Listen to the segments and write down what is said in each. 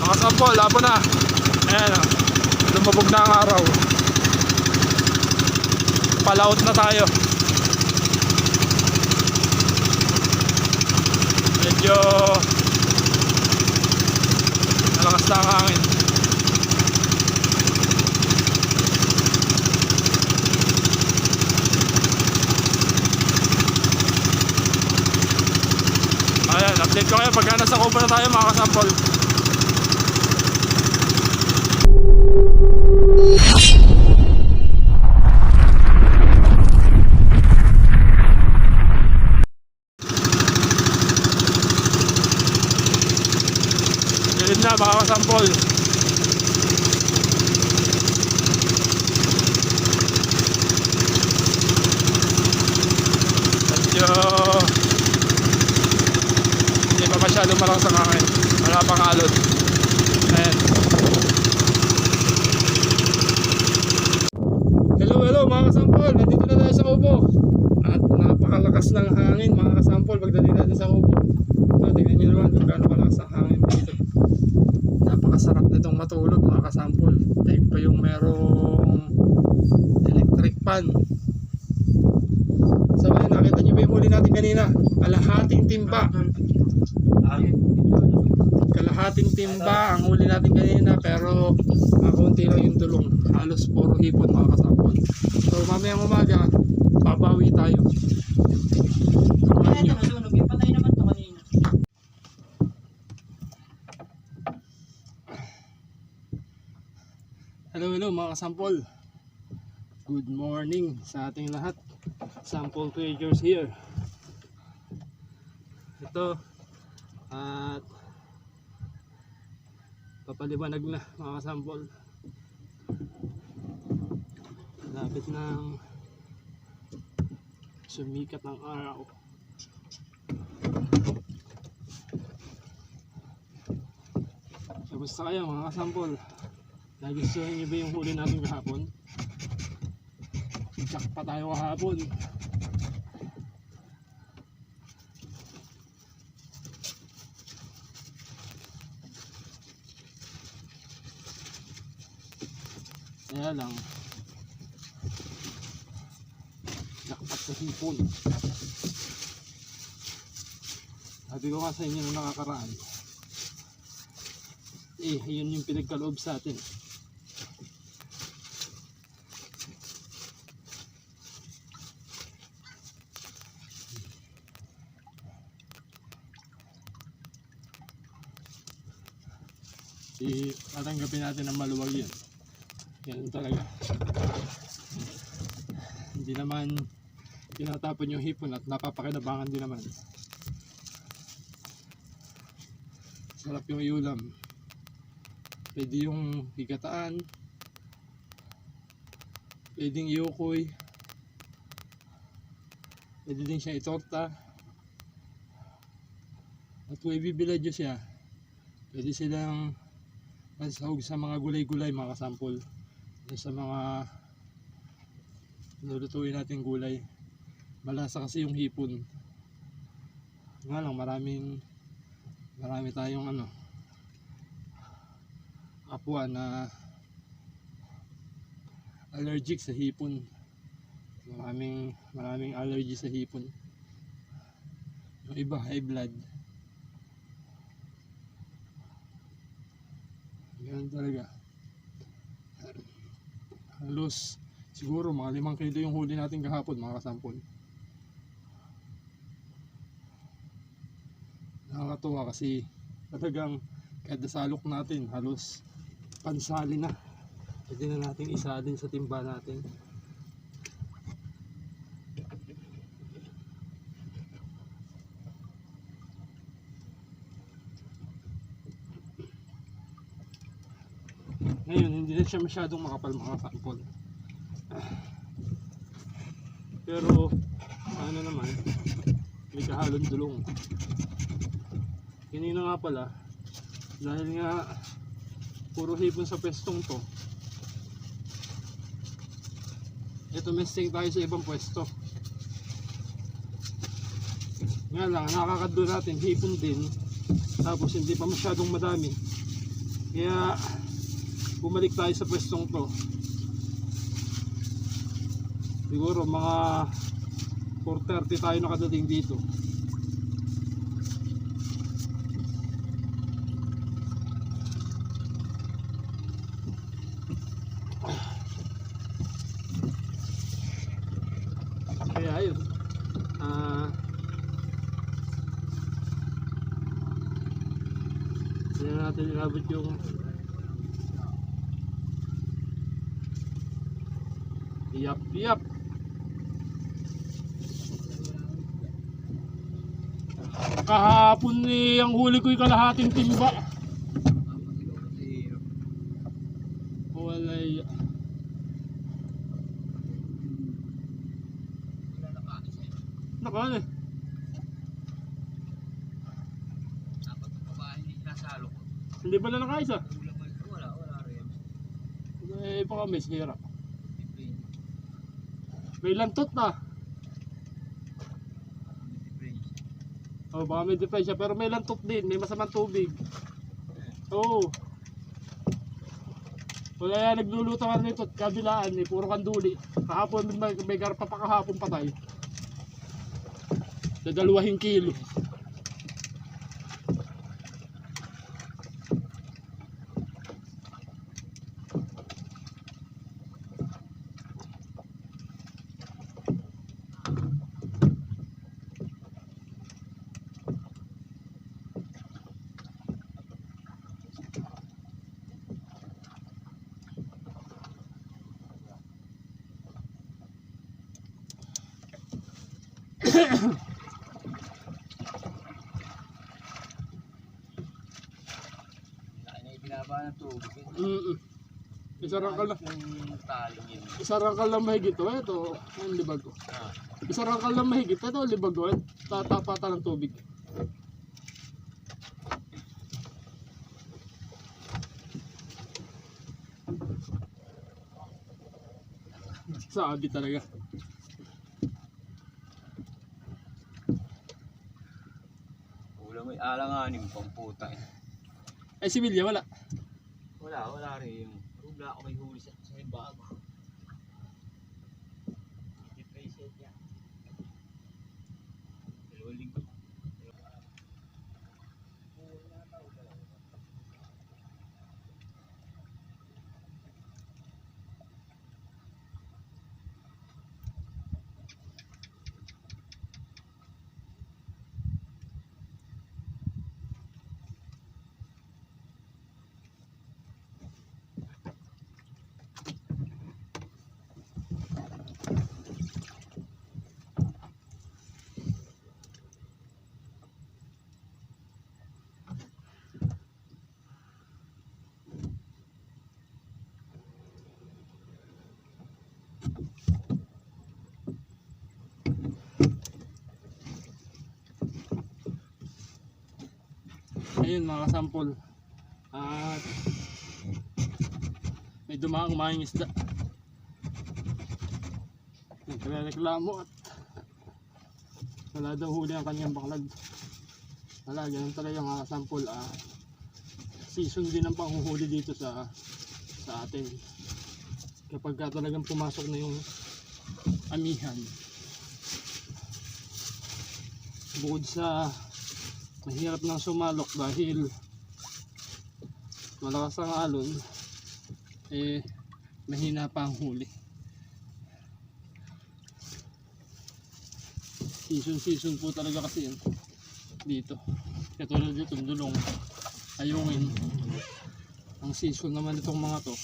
Mga sampol, labo na. Ayan o, lumabog na ang araw. Palaot na tayo. Medyo malakas na ang hangin. Ayan, update ko kayo pagka nasa Kubo na tayo mga kasampol. Dilim na mga kasampol. Medyo hindi pa masyadong malakas ang hangin. Wala pang alon. Ayan. Hello mga kasampol, nandito na tayo sa Kubo. At napakalakas ng hangin mga kasampol pagdating natin sa Kubo. So tignan nyo naman kung gaano kalakas ang hangin dito. Napakasarap nitong matulog mga kasampol. Dahil pa yung merong electric fan. So ayun, nakita nyo ba yung huli natin kanina? Kalahating timba. Kalahating timba ang huli natin kanina, pero kaunti lang yung tulong. Halos puro hipon mga kasampol. So mamayang umaga babawi tayo. Patay naman to kanina. Hello mga kasampol. Good morning sa ating lahat. Sample Treasures here. Ito at papaliwanag na mga kasampol. Lapit ng sumikat ng araw. Kamusta kayo mga kasampol? Nagustuhan niyo ba yung huli natin kahapon? Jack pa tayo kahapon. Kaya lang jackpot sa hipon. Sabi ko nga sa inyo nung nakakaraan, yun yung pinagkaloob sa atin. Tatanggapin natin ang maluwag yun. Yan talaga. Hindi naman tinatapon yung hipon at napapakinabangan din naman. Sarap yung iulam. Pwede yung higataan, pwedeng iukoy, pwede din siya itorta, at kung ibibiladyo siya, pwede silang masahog sa mga gulay-gulay mga kasampol, sa mga lulutuin natin gulay. Malasa kasi yung hipon. Nga lang marami tayong kapwa na allergic sa hipon. Maraming allergy sa hipon. Yung iba high blood. Ganun talaga. Halos siguro mga 5 kilo yung huli natin kahapon mga kasampol. Nakakatuwa kasi talagang kada salok natin halos pansali na. Pwede na natin isalin sa timba natin. Ngayon hindi na siya masyadong makapal mga kasampol. Pero ano naman, may kahalong dulong. Kanina nga pala, dahil nga puro hipon sa pwestong to, tumesting tayo sa ibang pwesto. Nga lang, nakakadlo natin hipon din, tapos hindi pa masyadong madami. Kaya bumalik tayo sa pwestong to. Siguro mga 4:30 tayo nakadating dito. Kaya ayun. Hindi na natin inabot yung yap. Kahapon ang huli ko yung kalahating timba. Walay. Nakaan eh. Hindi pala nakaisa. Wala rin. Eh, baka may sira. May lantot na. Oh, baka may diferensya pero may lantot din, may masamang tubig. Oo. Wala yan, naglulutaw nito at kabilaan eh, puro kanduli. Kahapon may garpa pa kahapon patay. Sa 2 kilo. Binaba ng tubig. Isarangkal na. Yung taling yun. Isarangkal lang mahigit to. Ito, ang libag ko. Isarangkal lang mahigit. Ito, libag ko. Tatapatan ng tubig. Sabi talaga. Ulam may alanganin pang puta. Eh, si Vilya, wala. Wala rin. Wala ako may huli sa bag. Depression niya. Dalawang linggo. Ayun mga kasampol. At may dumaang mahing isda. Nagre-reklamo at wala daw huli ang kanyang baklad. Wala, ganun talaga mga kasampol. Season din ang panghuhuli dito sa atin. Kapag talagang pumasok na yung amihan. Bukod sa mahirap nang sumalok dahil malakas ang alon, eh mahina pa ang huli. Season po talaga kasi yan dito. Katulad dito dulong, ayungin. Ang season naman itong mga to,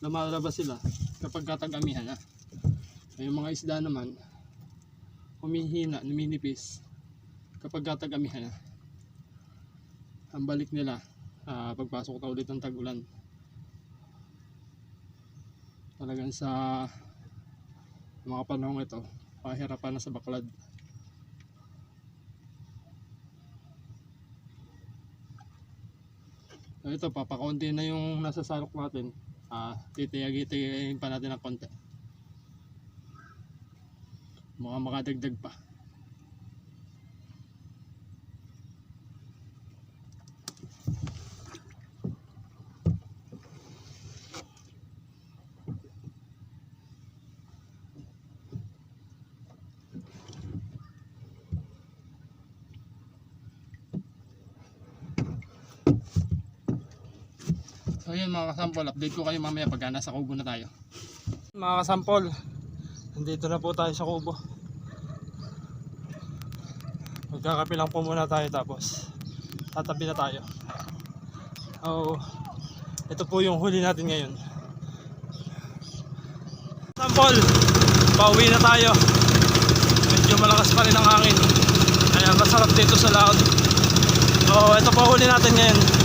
lumalabas sila kapag katag-amihan na. Yung mga isda naman humihina, numinipis kapag katag-amihan na. Ang balik nila pagpasok na ulit ng tag-ulan. Talagang sa mga panahon ito, pahirapan na sa baklad. So ito, papakunti na yung nasa salok natin. Titiyag-tiyagin pa natin ng konti. Mukhang makadagdag pa. So yun mga kasampol, update ko kayo mamaya pag nasa Kubo na tayo. Mga kasampol, nandito na po tayo sa Kubo. Magkakape lang po muna tayo tapos tatabi na tayo. Oh, ito po yung huli natin ngayon. Sampol, pauwi na tayo. Medyo malakas pa rin ang hangin. Kaya masarap dito sa laot. Oh, ito po huli natin ngayon.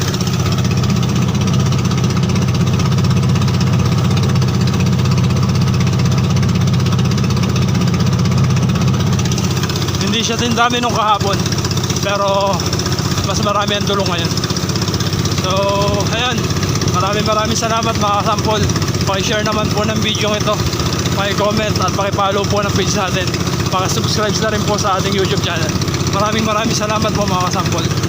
Hindi siya din dami nung kahapon, pero mas marami ang dulong ngayon. So, ayun, maraming salamat mga kasampol. Paki-share naman po ng video ito, paki-comment at paki-follow po ng page natin. Paki-subscribe na rin po sa ating YouTube channel. Maraming salamat po mga kasampol.